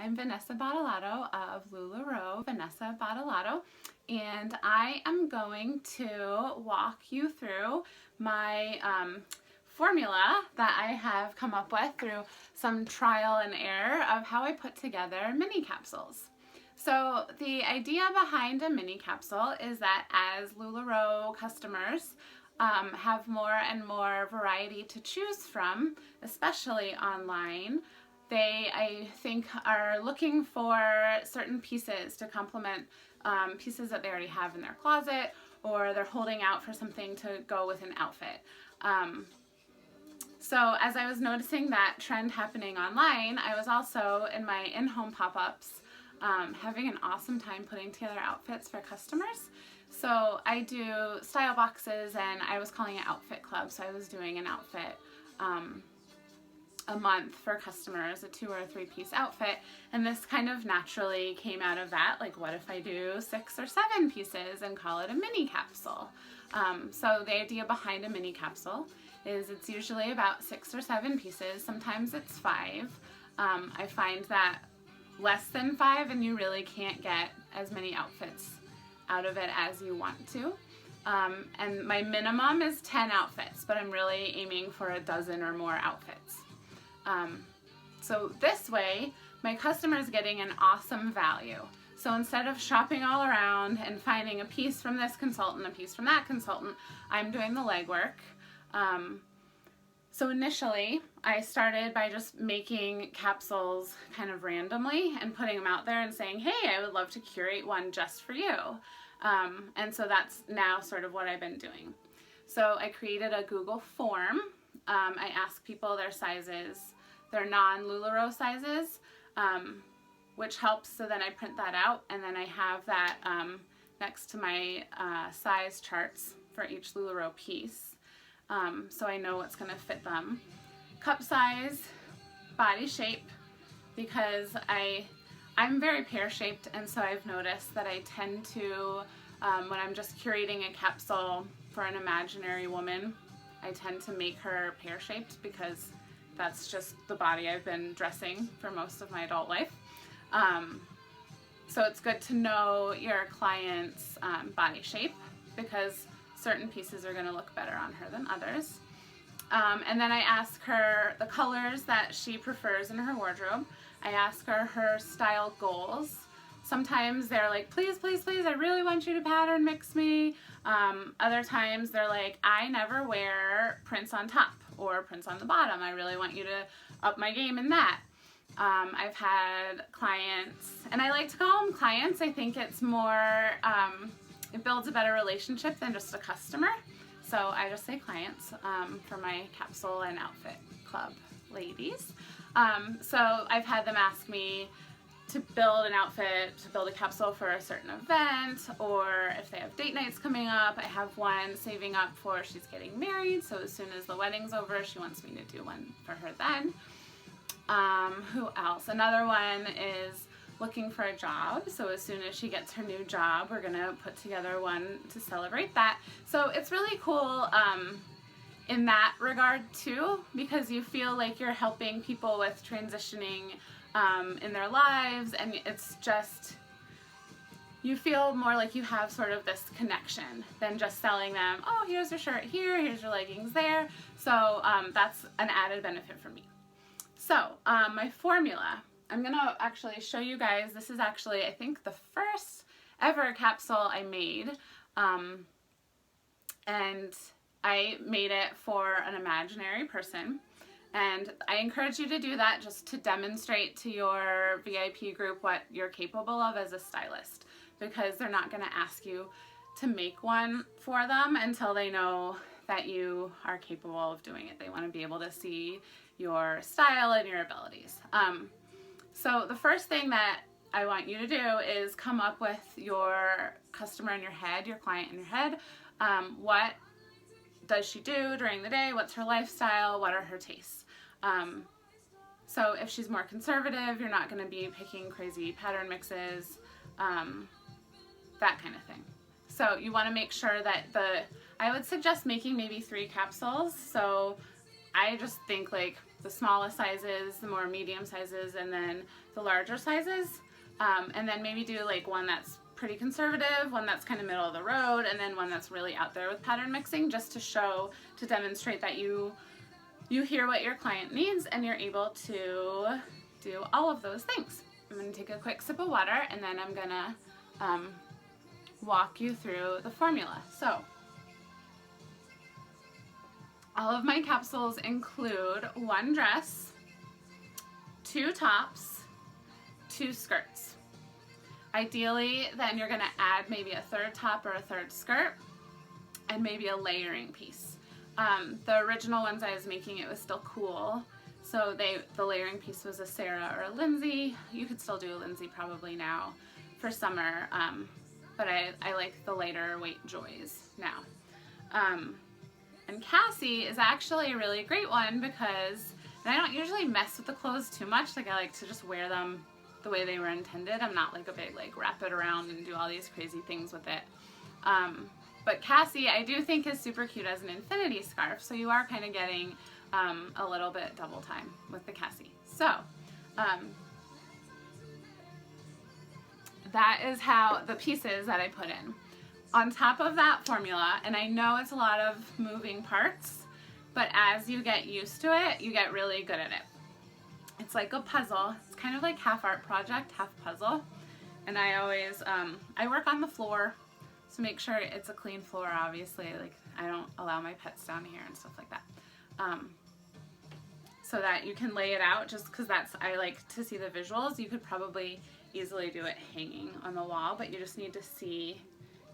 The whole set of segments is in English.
I'm Vanessa Bottolato of LuLaRoe, Vanessa Bottolato, and I am going to walk you through my formula that I have come up with through some trial and error of how I put together mini capsules. So the idea behind a mini capsule is that as LuLaRoe customers have more and more variety to choose from, especially online, they, I think, are looking for certain pieces to complement pieces that they already have in their closet, or they're holding out for something to go with an outfit. So as I was noticing that trend happening online, I was also in my in-home pop-ups having an awesome time putting together outfits for customers. So I do style boxes, and I was calling it Outfit Club, so I was doing an outfit a month for customers, a 2 or 3 piece outfit, and this kind of naturally came out of that, like what if I do 6 or 7 pieces and call it a mini capsule. So the idea behind a mini capsule is it's usually about 6 or 7 pieces, sometimes it's 5. I find that less than 5 and you really can't get as many outfits out of it as you want to. And my minimum is 10 outfits, but I'm really aiming for a dozen or more outfits. So this way, my customer is getting an awesome value. So instead of shopping all around and finding a piece from this consultant, a piece from that consultant, I'm doing the legwork. So initially, I started by just making capsules kind of randomly and putting them out there and saying, hey, I would love to curate one just for you. And so that's now sort of what I've been doing. So I created a Google form. I ask people their sizes, their non-LuLaRoe sizes, which helps. So then I print that out, and then I have that next to my size charts for each LuLaRoe piece. So I know what's going to fit them. Cup size, body shape, because I'm very pear-shaped, and so I've noticed that I tend to, when I'm just curating a capsule for an imaginary woman, I tend to make her pear-shaped because that's just the body I've been dressing for most of my adult life. So it's good to know your client's body shape, because certain pieces are going to look better on her than others. And then I ask her the colors that she prefers in her wardrobe. I ask her her style goals. Sometimes they're like, please, please, please, I really want you to pattern mix me. Other times they're like, I never wear prints on top or prints on the bottom. I really want you to up my game in that. I've had clients, and I like to call them clients. I think it's more, it builds a better relationship than just a customer. So I just say clients for my capsule and outfit club ladies. So I've had them ask me to build an outfit, to build a capsule for a certain event, or if they have date nights coming up. I have one saving up for she's getting married, so as soon as the wedding's over, she wants me to do one for her then. Who else? Another one is looking for a job, so as soon as she gets her new job, we're gonna put together one to celebrate that. So it's really cool in that regard too, because you feel like you're helping people with transitioning in their lives, and it's just, you feel more like you have sort of this connection than just selling them, oh, here's your shirt here, here's your leggings there. So that's an added benefit for me. So my formula, I'm gonna actually show you guys. This is actually, I think, the first ever capsule I made, and I made it for an imaginary person. And I encourage you to do that just to demonstrate to your VIP group what you're capable of as a stylist, because they're not going to ask you to make one for them until they know that you are capable of doing it. They want to be able to see your style and your abilities. So the first thing that I want you to do is come up with your customer in your head, your client in your head. What does she do during the day? What's her lifestyle? What are her tastes? So if she's more conservative, you're not going to be picking crazy pattern mixes, that kind of thing. So you want to make sure that I would suggest making maybe 3 capsules. So I just think like the smallest sizes, the more medium sizes, and then the larger sizes. And then maybe do like one that's pretty conservative, one that's kind of middle of the road, and then one that's really out there with pattern mixing, just to demonstrate that you hear what your client needs and you're able to do all of those things. I'm going to take a quick sip of water, and then I'm going to walk you through the formula. So all of my capsules include one dress, two tops, two skirts. Ideally, then you're going to add maybe a third top or a third skirt and maybe a layering piece. The original ones I was making, it was still cool. So the layering piece was a Sarah or a Lindsay. You could still do a Lindsay probably now for summer, but I like the lighter weight Joys now. And Cassie is actually a really great one because, and I don't usually mess with the clothes too much, like I like to just wear them the way they were intended. I'm not like a big like wrap it around and do all these crazy things with it. But Cassie I do think is super cute as an infinity scarf, so you are kind of getting a little bit double time with the Cassie. So that is how the pieces that I put in. On top of that formula, and I know it's a lot of moving parts, but as you get used to it, you get really good at it. It's like a puzzle. It's kind of like half art project, half puzzle. And I always, I work on the floor, so make sure it's a clean floor, obviously. Like, I don't allow my pets down here and stuff like that. So that you can lay it out, just because I like to see the visuals. You could probably easily do it hanging on the wall, but you just need to see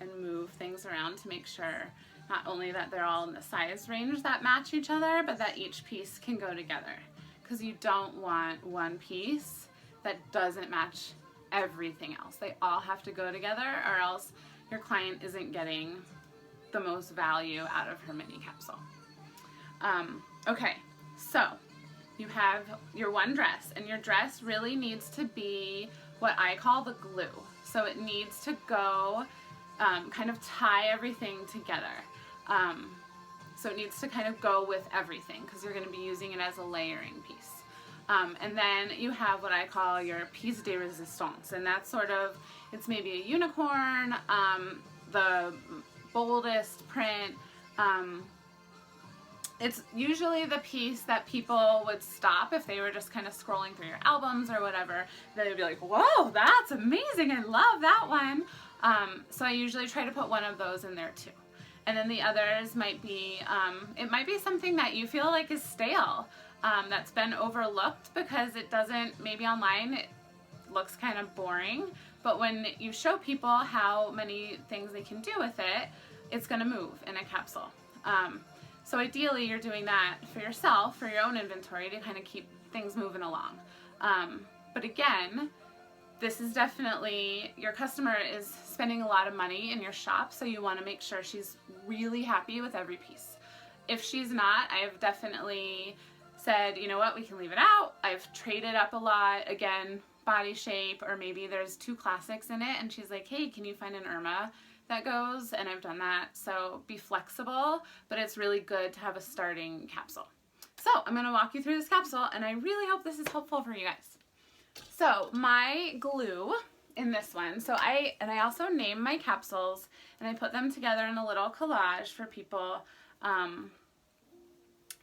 and move things around to make sure not only that they're all in the size range that match each other, but that each piece can go together. Because you don't want one piece that doesn't match everything else. They all have to go together, or else your client isn't getting the most value out of her mini capsule. Okay, so you have your one dress, and your dress really needs to be what I call the glue. So it needs to go, kind of tie everything together. So it needs to kind of go with everything because you're going to be using it as a layering piece. And then you have what I call your piece de resistance, and that's sort of, it's maybe a unicorn, the boldest print. It's usually the piece that people would stop if they were just kind of scrolling through your albums or whatever. They would be like, whoa, that's amazing, I love that one. So I usually try to put one of those in there too. And then the others might be, it might be something that you feel like is stale, that's been overlooked because it doesn't, maybe online it looks kind of boring, but when you show people how many things they can do with it, it's going to move in a capsule. So ideally you're doing that for yourself, for your own inventory, to kind of keep things moving along. But again, this is definitely, your customer is spending a lot of money in your shop, so you want to make sure she's really happy with every piece. If she's not, I've definitely said, you know what, we can leave it out. I've traded up a lot, again, body shape, or maybe there's two classics in it, and she's like, hey, can you find an Irma that goes? And I've done that. So be flexible, but it's really good to have a starting capsule. So I'm going to walk you through this capsule, and I really hope this is helpful for you guys. So my glue in this one, so I also name my capsules, and I put them together in a little collage for people,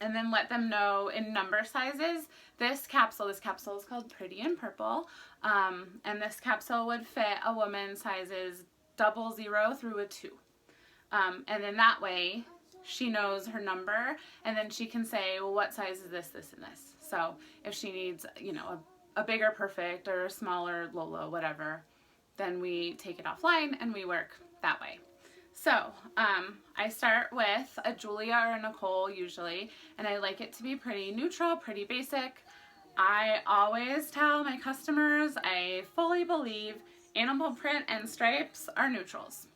and then let them know in number sizes. This capsule is called Pretty in Purple, and this capsule would fit a woman sizes 00 through a 2. And then that way she knows her number, and then she can say, well, what size is this, this, and this? So if she needs, you know, a bigger Perfect or a smaller Lola, whatever, then we take it offline and we work that way. So I start with a Julia or a Nicole usually, and I like it to be pretty neutral, pretty basic. I always tell my customers I fully believe animal print and stripes are neutrals.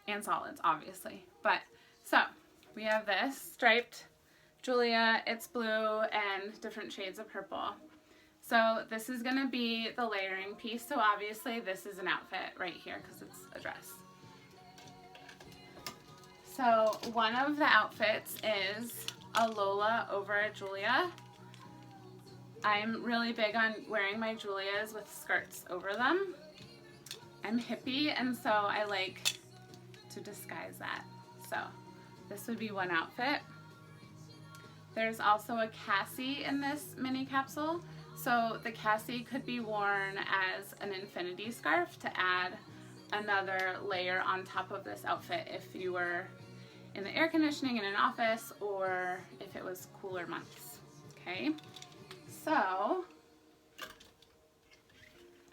And solids, obviously. But, so, we have this striped Julia, it's blue, and different shades of purple. So this is going to be the layering piece, so obviously this is an outfit right here because it's a dress. So one of the outfits is a Lola over a Julia. I'm really big on wearing my Julias with skirts over them. I'm hippie, and so I like to disguise that. So this would be one outfit. There's also a Cassie in this mini capsule. So the Cassie could be worn as an infinity scarf to add another layer on top of this outfit if you were in the air conditioning in an office or if it was cooler months. Okay, so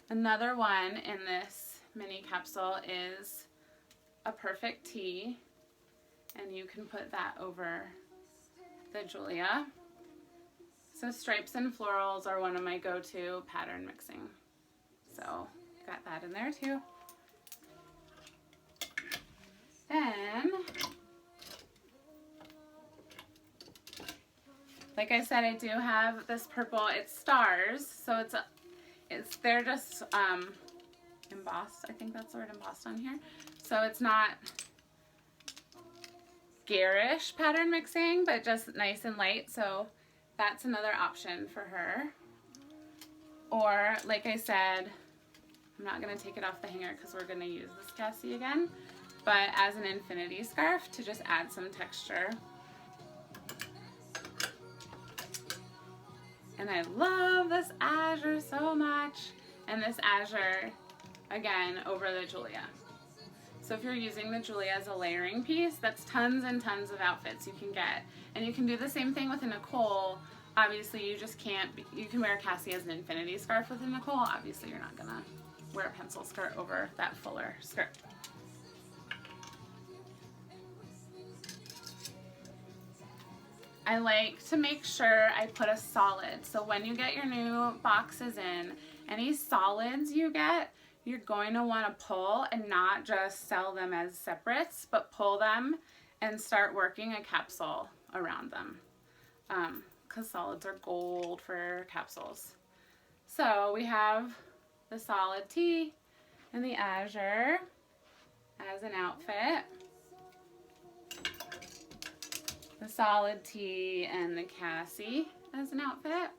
another one in this mini capsule is a perfect tee, and you can put that over the Julia. So stripes and florals are one of my go-to pattern mixing. So got that in there too. Then, like I said, I do have this purple. It's stars, so they're just embossed. I think that's the word, embossed on here. So it's not garish pattern mixing, but just nice and light. So that's another option for her. Or, like I said, I'm not going to take it off the hanger because we're going to use this Cassie again, but as an infinity scarf to just add some texture. And I love this azure so much. And this azure, again, over the Julia. So if you're using the Julia as a layering piece, that's tons and tons of outfits you can get. And you can do the same thing with a Nicole. Obviously, you just can't, you can wear a Cassie as an infinity scarf with a Nicole. Obviously, you're not gonna wear a pencil skirt over that fuller skirt. I like to make sure I put a solid. So when you get your new boxes in, any solids you get, you're going to want to pull and not just sell them as separates, but pull them and start working a capsule around them. Because solids are gold for capsules. So we have the solid tee and the azure as an outfit. The solid tee and the Cassie as an outfit.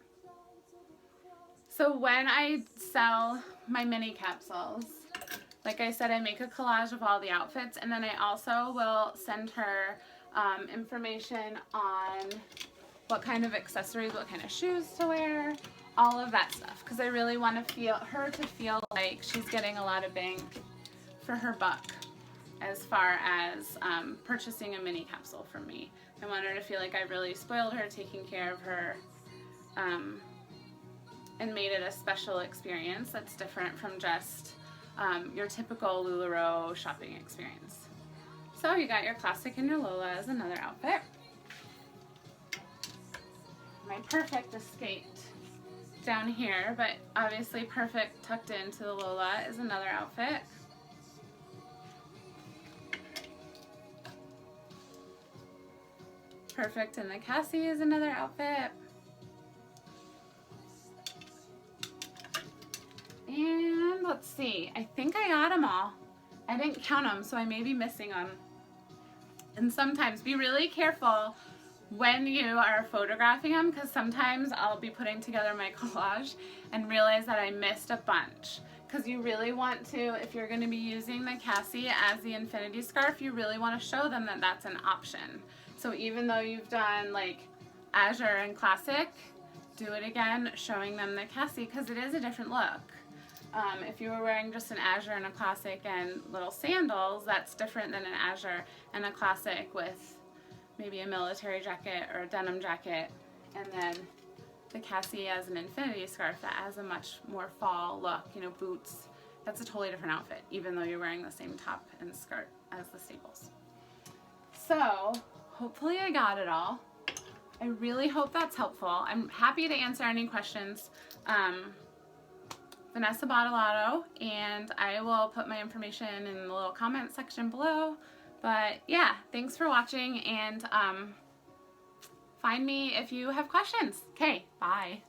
So when I sell my mini capsules, like I said, I make a collage of all the outfits, and then I also will send her information on what kind of accessories, what kind of shoes to wear, all of that stuff, because I really want to her to feel like she's getting a lot of bang for her buck as far as purchasing a mini capsule from me. I want her to feel like I really spoiled her, taking care of her, and made it a special experience that's different from just your typical LuLaRoe shopping experience. So you got your classic and your Lola as another outfit. My perfect escaped down here, but obviously perfect tucked into the Lola is another outfit. Perfect in the Cassie is another outfit. And let's see, I think I got them all. I didn't count them, so I may be missing them. And sometimes be really careful when you are photographing them, because sometimes I'll be putting together my collage and realize that I missed a bunch. Because you really want to, if you're going to be using the Cassie as the infinity scarf, you really want to show them that that's an option. So even though you've done like azure and classic, do it again showing them the Cassie, because it is a different look. If you were wearing just an azure and a classic and little sandals, that's different than an azure and a classic with maybe a military jacket or a denim jacket, and then the Cassie as an infinity scarf that has a much more fall look, you know, boots. That's a totally different outfit, even though you're wearing the same top and skirt as the staples. So hopefully I got it all. I really hope that's helpful. I'm happy to answer any questions. Vanessa Bottolato, and I will put my information in the little comment section below. But yeah, thanks for watching, and find me if you have questions. Okay, bye.